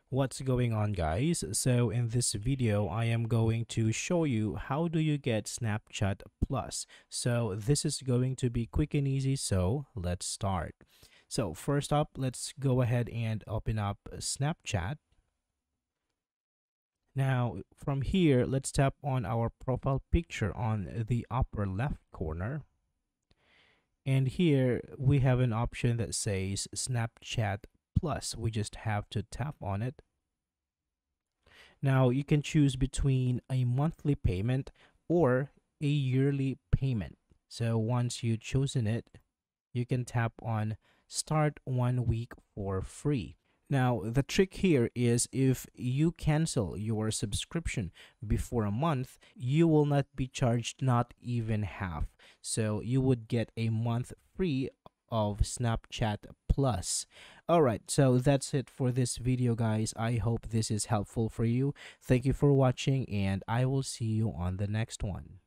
What's going on, guys? So in this video I am going to show you how do you get Snapchat Plus. So this is going to be quick and easy, so let's start. So first up, let's go ahead and open up Snapchat. Now from here, let's tap on our profile picture on the upper left corner. And here we have an option that says Snapchat Plus. We just have to tap on it. Now you can choose between a monthly payment or a yearly payment. So once you've chosen it, you can tap on start 1 week for free. Now, the trick here is if you cancel your subscription before a month, you will not be charged not even half. So you would get a month free of Snapchat Plus. Alright, so that's it for this video, guys. I hope this is helpful for you. Thank you for watching, and I will see you on the next one.